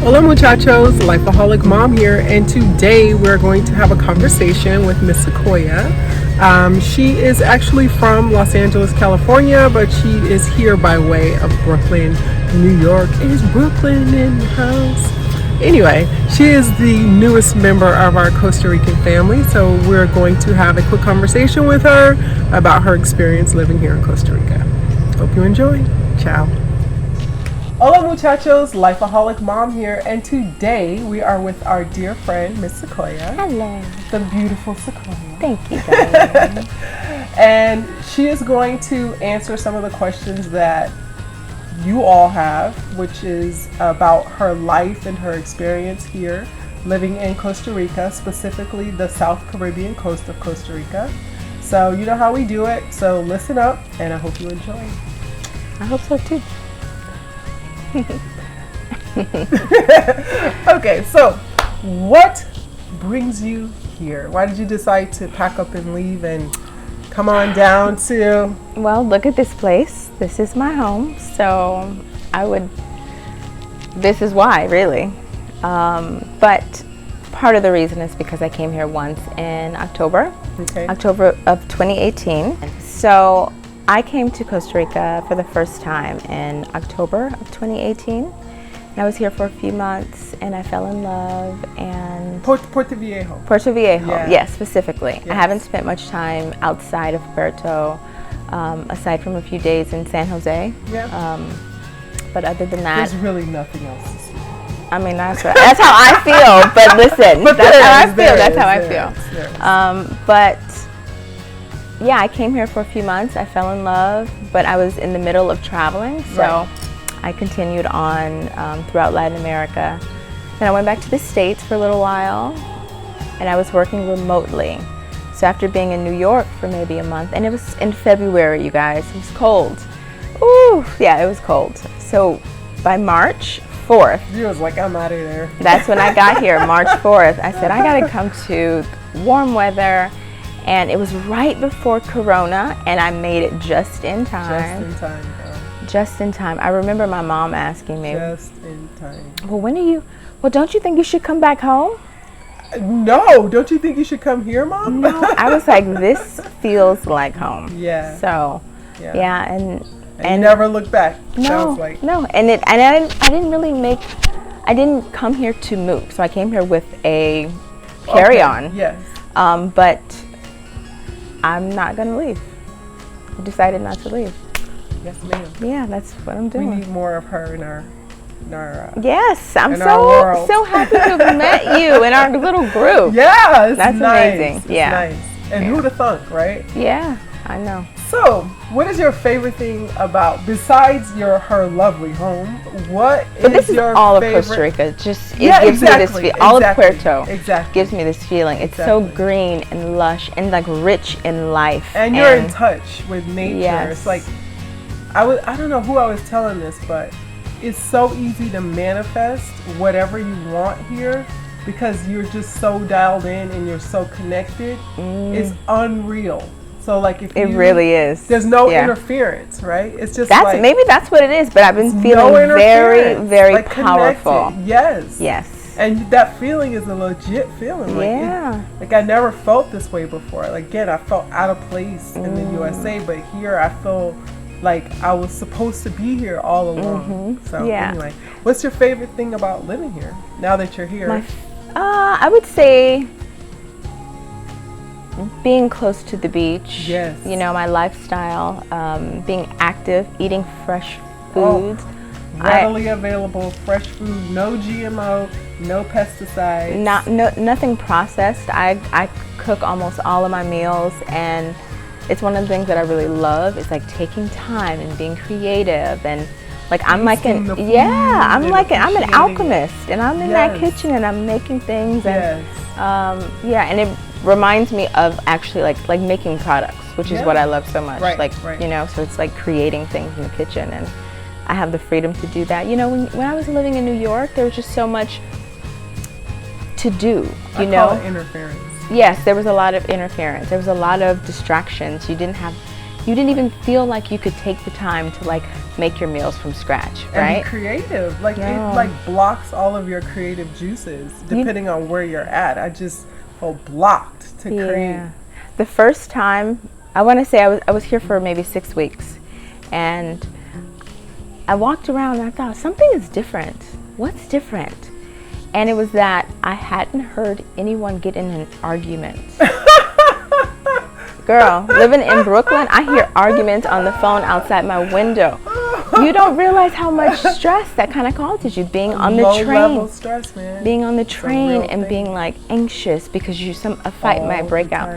Hola muchachos, Lifeaholic Mom here, and today we're going to have a conversation with Miss Sequoia. She is actually from Los Angeles, California, but she is here by way of Brooklyn, New York. Is Brooklyn in the house? Anyway, she is the newest member of our Costa Rican family, so we're going to have a quick conversation with her about her experience living here in Costa Rica. Hope you enjoy. Ciao. Hola muchachos, Lifeaholic Mom here, and today we are with our dear friend, Miss Sequoia. Hello. The beautiful Sequoia. Thank you, darling. And she is going to answer some of the questions that you all have, which is about her life and her experience here living in Costa Rica, specifically the South Caribbean coast of Costa Rica. So you know how we do it, so listen up, and I hope you enjoy. I hope so too. Okay, so what brings you here? Why did you decide to pack up and leave and come on down to... Well, look at this place. This is my home, so this is why, really. But part of the reason is because I came here once in October of 2018. So I came to Costa Rica for the first time in October of 2018. And I was here for a few months and I fell in love. And Puerto Viejo. Puerto Viejo, Yeah. yes, specifically. Yes. I haven't spent much time outside of Puerto, aside from a few days in San Jose. Yeah. But other than that, There's really nothing else to see. I mean, that's how I feel. But listen, But that's how I feel. there That's is, how I there feel. is. But yeah, I came here for a few months. I fell in love, but I was in the middle of traveling, so Right. I continued on throughout Latin America. Then I went back to the States for a little while, and I was working remotely. So after being in New York for maybe a month, and it was in February, you guys, it was cold. Ooh, yeah, it was cold. So by March 4th, You was like, I'm out of there. that's when I got here, March 4th. I said, I gotta come to warm weather. And it was right before Corona, and I made it just in time. Just in time, girl. Just in time. I remember my mom asking me, Just in time. well, don't you think you should come back home? No, don't you think you should come here, Mom? No. I was like, this feels like home. Yeah. So, yeah, And you never look back. Sounds like. no. And I didn't come here to move. So I came here with a carry-on. Okay, yes. But I'm not gonna leave. I decided not to leave. Yes, ma'am. Yeah, that's what I'm doing. We need more of her in our Yes, I'm in our world. so happy to have met you in our little group. Yeah, it's That's nice. amazing. It's Yeah. nice. And who'd have thunk, right? Yeah, I know. So, what is your favorite thing about, besides her lovely home, what But this is your all favorite? of Costa Rica. Just it Yeah, gives exactly, me this all of exactly, Puerto exactly. gives me this feeling. It's so green and lush and like rich in life. And you're in touch with nature. Yes. It's like I don't know who I was telling this, but it's so easy to manifest whatever you want here because you're just so dialed in and you're so connected. It's unreal. So like if It really is. There's no Yeah. interference, right? It's just Maybe that's what it is, but I've been feeling very, very like powerful. connected. Yes. Yes. And that feeling is a legit feeling. Like Yeah. like I never felt this way before. Like again, I felt out of place in the USA, but here I feel like I was supposed to be here all along. So Yeah. anyway, what's your favorite thing about living here now that you're here? I would say being close to the beach. Yes. You know, my lifestyle, being active, eating fresh foods. Readily available, fresh food, no GMO, no pesticides. Nothing processed. I cook almost all of my meals, and it's one of the things that I really love. It's like taking time and being creative, and like I'm like an alchemist, and I'm in that kitchen and I'm making things, and and it reminds me of actually like making products, which is what I love so much. You know, so it's like creating things in the kitchen, and I have the freedom to do that. You know, when I was living in New York, there was just so much to do. You know, interference. Yes, there was a lot of interference. There was a lot of distractions. You didn't have you didn't even feel like you could take the time to like make your meals from scratch, right? And be creative. Like it like blocks all of your creative juices depending on where you're at. I just feel blocked to create. The first time, I want to say I was here for maybe 6 weeks, and I walked around and I thought something is different. What's different? And it was that I hadn't heard anyone get in an argument. Girl, living in Brooklyn, I hear arguments on the phone outside my window. You don't realize how much stress that kind of causes you being on the train. Low-level stress, man. Being on the train and being like anxious because a fight might break out.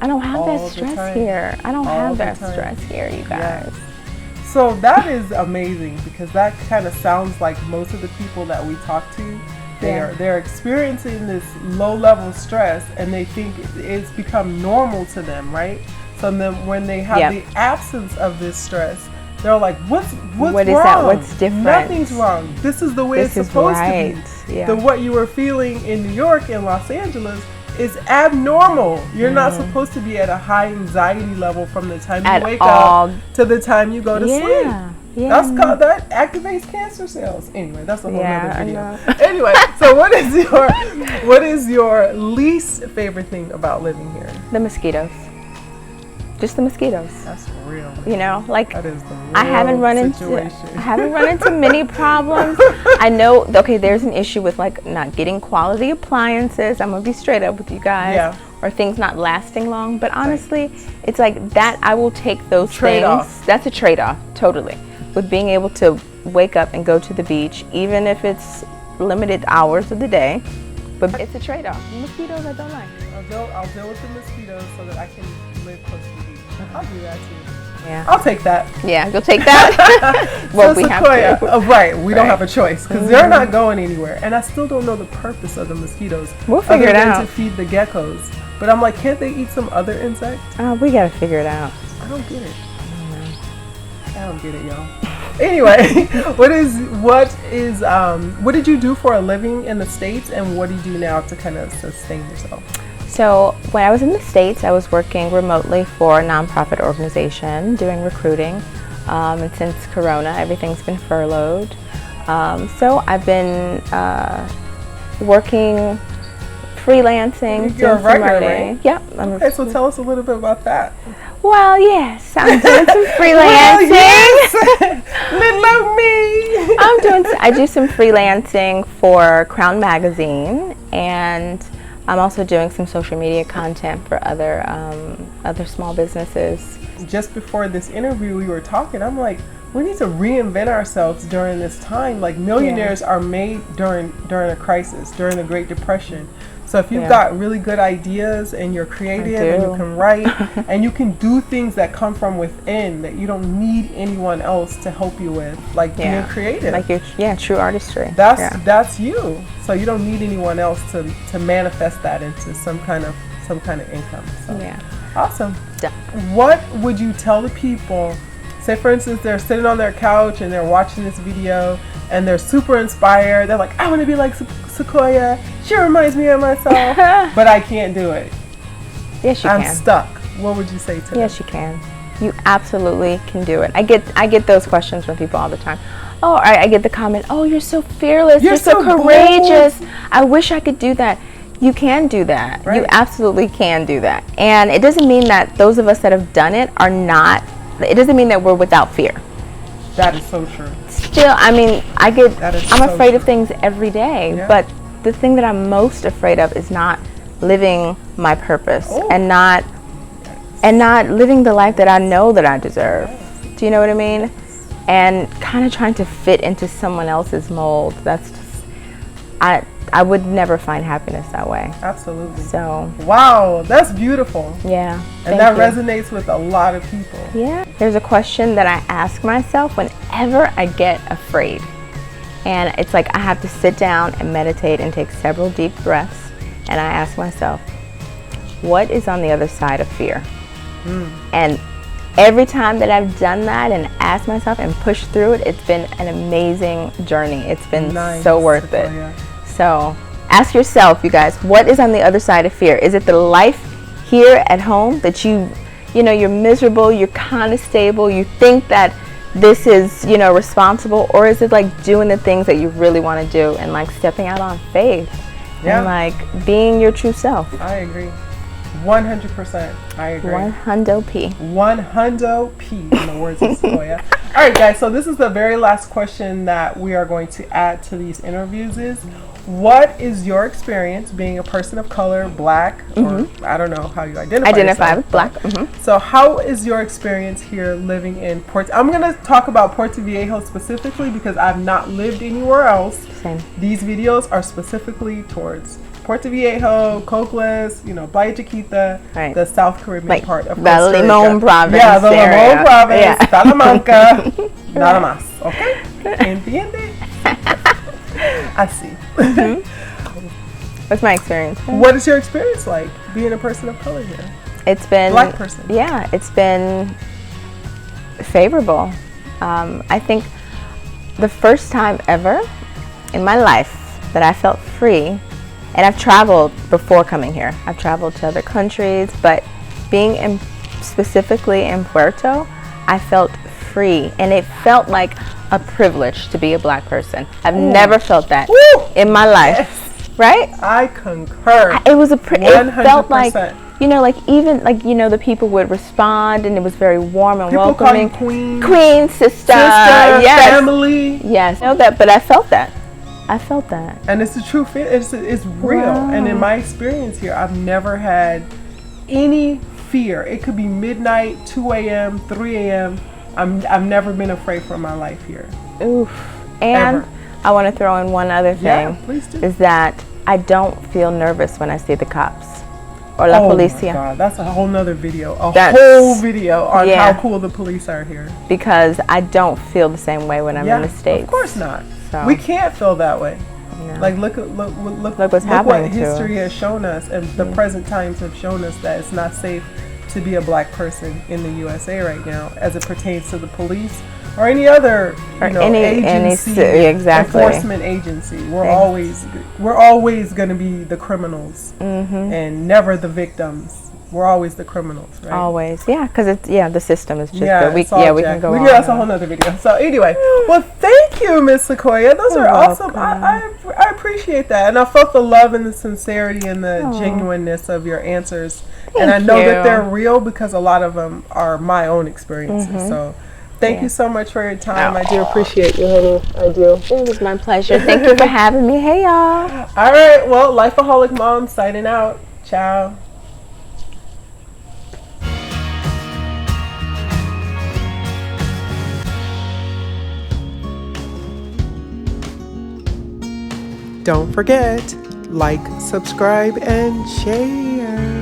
I don't have that stress here. I don't have that stress here, you guys. So that is amazing, because that kind of sounds like most of the people that we talk to, they're experiencing this low-level stress and they think it's become normal to them, right? So then when they have the absence of this stress, they're like, what's wrong? What is that? What's different? Nothing's wrong. This is the way it's supposed to be. Yeah. What you were feeling in New York and Los Angeles is abnormal. You're not supposed to be at a high anxiety level from the time you wake up to the time you go to sleep. That activates cancer cells. Anyway, that's a whole other video. Anyway, so what is your least favorite thing about living here? The mosquitoes. Just the mosquitoes. That's real. You know, like that is the real I haven't run into many problems. I know, okay, there's an issue with like not getting quality appliances. I'm gonna be straight up with you guys. Or things not lasting long. But honestly, it's like that. I will take those things. That's a trade-off, totally. With being able to wake up and go to the beach, even if it's limited hours of the day. But it's a trade-off. Mosquitoes I don't like. I'll deal with the mosquitoes so that I can live close to the beach. I'll do that too. Yeah. I'll take that. Yeah, you'll take that? Well, so we Sequoia, have to. We don't have a choice because they're not going anywhere. And I still don't know the purpose of the mosquitoes. We'll figure it out. To feed the geckos. But I'm like, can't they eat some other insect? We got to figure it out. I don't get it. I don't get it, y'all. Anyway, what did you do for a living in the States, and what do you do now to kind of sustain yourself? So when I was in the States, I was working remotely for a nonprofit organization doing recruiting. And since Corona, everything's been furloughed. So I've been working, freelancing, You're doing some writing. Right? Yep. Okay, so tell us a little bit about that. Well, yes, I'm doing some freelancing. Little me. I do some freelancing for Crown Magazine, and I'm also doing some social media content for other small businesses. Just before this interview, we were talking. I'm like, we need to reinvent ourselves during this time. Like millionaires are made during a crisis, during the Great Depression. So if you've got really good ideas and you're creative and you can write and you can do things that come from within that you don't need anyone else to help you with, like being creative. Like your true artistry. That's you. So you don't need anyone else to manifest that into some kind of income. So awesome. Yeah. What would you tell the people? Say for instance they're sitting on their couch and they're watching this video and they're super inspired. They're like, I want to be like Sequoia. She reminds me of myself, but I can't do it. Yes, you can. I'm stuck. What would you say to them? Yes, you can. You absolutely can do it. I get those questions from people all the time. Oh, I get the comment, oh, you're so fearless. You're so courageous. Bold. I wish I could do that. You can do that. Right. You absolutely can do that. And it doesn't mean that those of us that have done it are not, it doesn't mean that we're without fear. That is so true. Still, I mean, I'm afraid of things every day, but the thing that I'm most afraid of is not living my purpose and not living the life that I know that I deserve. Do you know what I mean? And kind of trying to fit into someone else's mold. That's just, I would never find happiness that way. Absolutely. So. Wow, that's beautiful. Yeah. And that resonates with a lot of people. Yeah. There's a question that I ask myself whenever I get afraid. And it's like I have to sit down and meditate and take several deep breaths. And I ask myself, what is on the other side of fear? And every time that I've done that and asked myself and pushed through it, it's been an amazing journey. It's been so worth it. So ask yourself, you guys, what is on the other side of fear? Is it the life here at home that you you know, you're miserable, you're kind of stable, you think that this is, you know, responsible, or is it like doing the things that you really want to do and like stepping out on faith and like being your true self? I agree. 100%. I agree. 100p. 100p in the words of Sequoia. All right, guys. So this is the very last question that we are going to add to these interviews is, what is your experience being a person of color, black, or I don't know how you identify with black. So how is your experience here living in I'm going to talk about Puerto Viejo specifically because I've not lived anywhere else. Same. These videos are specifically towards Puerto Viejo, Cocles, you know, Playa Chiquita, the South Caribbean part of Costa Rica. The Limon province. Yeah, the Limon province, yeah. Salamanca, nada más, okay? Entiende? Así. What's my experience? What is your experience like being a person of color here? It's been Black person. Yeah, it's been favorable. I think the first time ever in my life that I felt free, and I've traveled before coming here. I've traveled to other countries, but being specifically in Puerto, I felt free, and it felt like a privilege to be a black person. I've never felt that in my life, right? I concur. It was it felt like, you know, like even like, you know, the people would respond, and it was very warm and welcoming. Call you queen, sister, yes. family. Yes, I know that, but I felt that. And it's the truth. It's real. Wow. And in my experience here, I've never had any fear. It could be midnight, 2 a.m., 3 a.m. I've never been afraid for my life here. Oof. And ever. I want to throw in one other thing. Yeah, please do. Is that I don't feel nervous when I see the cops or la policía. Oh my God, that's a whole nother video. Whole video on how cool the police are here. Because I don't feel the same way when I'm in the States. Of course not. So. We can't feel that way. No. Like look what's happening. What history has shown us, and the present times have shown us that it's not safe to be a black person in the USA right now, as it pertains to the police or any other agency, enforcement agency. We're always going to be the criminals and never the victims. We're always the criminals, right? Always, yeah, because the system is just we can go on. That's a whole nother video. So anyway, well, thank you, Miss Sequoia. Those are awesome. I appreciate that, and I felt the love and the sincerity and the genuineness of your answers. And I know that they're real because a lot of them are my own experiences. So thank you so much for your time. I do appreciate you, honey. I do. It was my pleasure. Thank you for having me. Hey, y'all. All right. Well, Lifeaholic Mom signing out. Ciao. Don't forget, like, subscribe, and share.